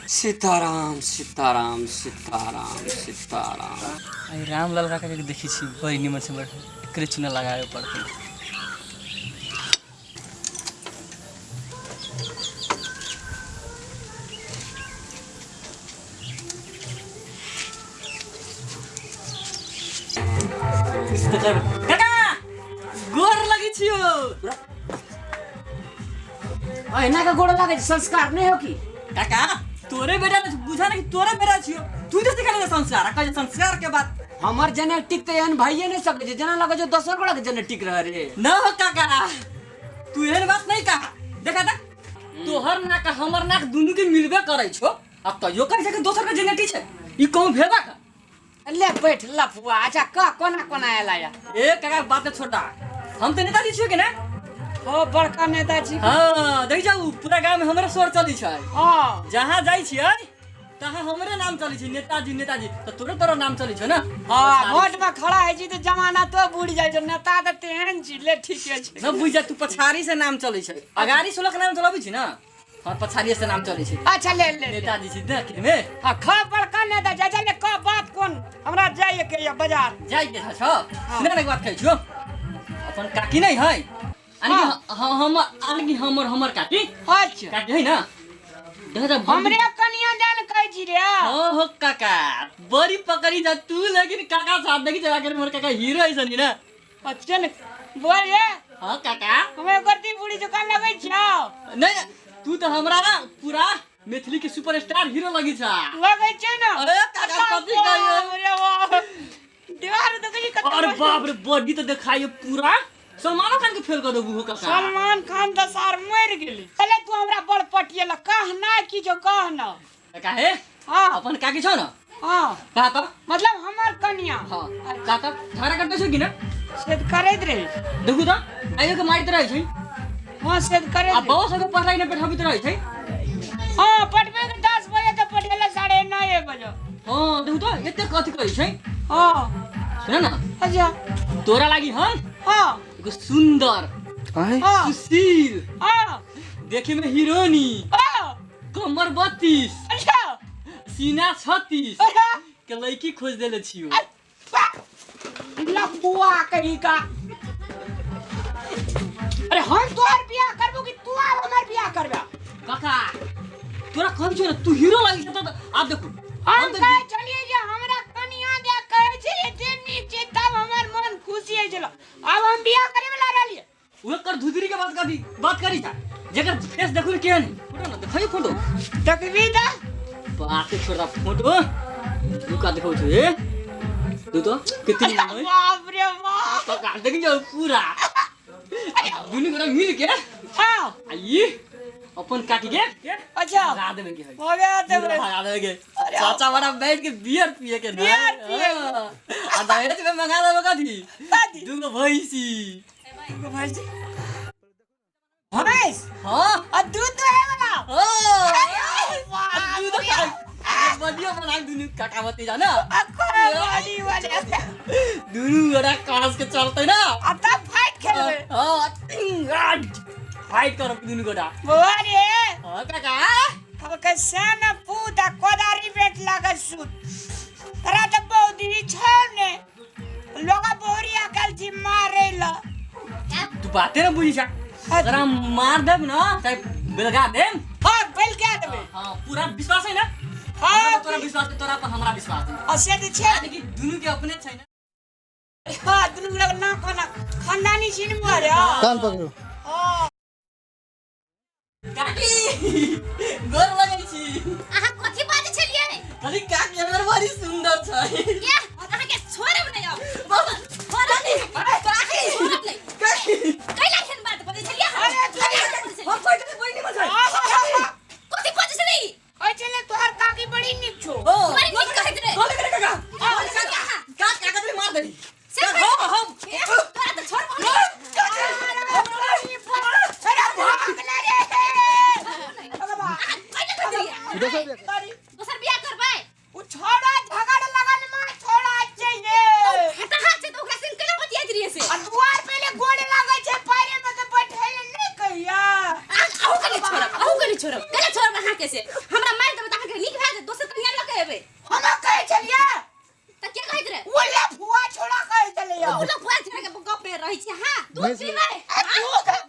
सीताराम सीताराम सीताराम सीताराम। आई रामलाल काका के देखी छी बड़ी निमन से बैठे कृष्ण लगावे पड़ते। काका गोर लगी छियो। एना का गोड़ लागे संस्कार नहीं हो की काका तोरे बेटा ने बुझा नहीं तोरे बेटा छियो तू तो सिखा संस्कार का संस्कार के बात हमर जेनेटिक तो एहन भाइये नहीं सके छै जना लगे जो दोसर गोड़ा के जेनेटिक रह रे न हो काका तू एहन बात नहीं कहा देखा था तोहर नाक हमर नाक दोनों के मिलबे करे छो अब कहियो कह के दोसर के जेनेटिक छै ई कहूं भेबा का ले बैठ लफुआ अच्छा का कोना कोना आला या ए काका बात छोटा हम तो नेताजी छियो के ना हो बड़का नेताजी हां देख जाऊ पूरा गांव में हमरे स्वर चली छै हां जहां जाई छियै तहां हमरे नाम चली छै नेताजी नेताजी तो तोरे तोरा नाम चली छै ना हां वोट में खड़ा है जी तो जमाना तो बूढ़ जाय जो नेता तो तेहन छी ले ठीके छै सब बुझ जा तू पछाड़ी से नाम चली छै अगाड़ी सोलह के नाम चलाबी छी ना हां पछाड़ी से नाम चली छै अच्छा ले ले नेताजी छी देख में हां खा बड़का नेता जा जा ले का बात कोन हमरा जाय के या बाजार जाई के छ सुने के बात कहै छियो अपन काकी नहीं है आनी हमर हमर काकी अच्छा काकी है ना देख जा हमरे कनिया जान कहै छी रे हो काका बड़ी पकड़ी जा तू लेकिन काका साथ देखी चला कर मोर काका हीरो है सनी ना अच्छा ने बोल ये हां काका हमें गर्दी बूढ़ी दुकान लगै छौ नहीं तू तो हमरा ना पूरा मैथिली के सुपरस्टार हीरो लगी छ लगै छै ना अरे काका कथि कहियो अरे वाह दीवार तो कहीं कत अरे बाप रे बॉडी तो दिखाइए पूरा सलमान खान के फेल कर देबू हो काका सलमान खान तो सार मर गेली पहले तू हमरा बड़ पटियल कह ना की जो कह ना काका हे हां अपन काकी छ ना हां कहा तो मतलब हमर कन्या हां काका झगड़ा करते छ कि ना सेद करैत रहे देखू तो आइयो के मारित रहे छै हां सेद करैत अब बहुत सब पढ़ाई ने बैठाबित रहे छै हां पटबे के 10 बजे तो पटेला 9:30 बजे हां देखू तो एते कथि कहै छै हां सुन ना अच्छा तोरा लागि हम हां एगो सुंदर हां सुशील हां देखे में हीरोनी हां कमर 32 अच्छा सीना 36 अच्छा के लड़की खोज देले छियो लफुआ कहीं का अरे हम तोहर बियाह करबो कि तू हमर बियाह करबा काका तोरा कहै छौ ना तू हीरो लागि छ त आप देखो हम कहे चलिए जे हमरा कनिया दे कहे छै एते नीचे तब हमर मन खुशी है चलो अब हम बियाह करे वाला रहलिए वो कर धुदरी के बात करी था जेकर फेस देखू केहन फोटो ना देखै फोटो तकवी दा बात छोड़ा फोटो रुका देखौ छ ए तू तो कितनी है बाप रे बाप तो का देख जो पूरा दुनी गोरा मिल के हां आई अपन काकी के अच्छा लगा देबे के है हो गया तब लगा देबे के चाचा बड़ा बैठ के बियर पिए के ना बियर पिए आ दहेज में मंगा देबे कथी दूगो भैंसी को भाई जी भैंस हां आ दूध तो है वाला हां दूध का बढ़िया बना दुनु काका बती जाना बड़ी वाले दुनु गोरा कास के चलते ना अब तब फाइट खेलबे हां फाइट करो दुनु गोरा बोले हां काका अब कैसन पूता कोदारी बेट लागल सुत तरा तो बहुत ही छने लोग बोरी अकल जी मारे ल तू बातें ना बुझी जा अगर मार देब ना चाहे बेलगा देब हां बेल के देबे हां पूरा विश्वास है ना हां तोरा विश्वास है तोरा पर हमरा विश्वास है असे दे छे लेकिन दुनु के अपने छै ना हां दुनु लोग ना कोना खानदानी छीन मारे कान पकड़ो हां काकी गोर लगै छी अहाँ कथि बाजै छलियै अरे काकी हमर बड़ी सुंदर छै के अहाँ के छोड़ब नै अब छोड़ब नै काकी छोड़ब नै काकी कैला खेन बात बाजै छलियै हम कोइ के बहिनी में छै कथि बाजै छली ओइ चले तोहर काकी बड़ी निक छो बड़ी नीक कहैत रे गोली करे काका काका काका मार देली से हम तोरा त छोड़ बोल अरे भाग ले रे दोसर बियाह करबै उ छोड़ा झगड़ लगन में छोड़ा चाहिए हटा हाथ से तो ओकरा से केना बतियात रहिए से आ द्वार पहले गोड़ लागै छै पैरे में तो बैठैले नहीं कहिया आहू के छोड़ब केला छोड़ब अहाँ के से हमरा मार देब त अहाँ के छोड़ा कहे चले तू आओ लोग पूरा छड़ के गप पे रही छी हां दूध भैंस- पीबे दूध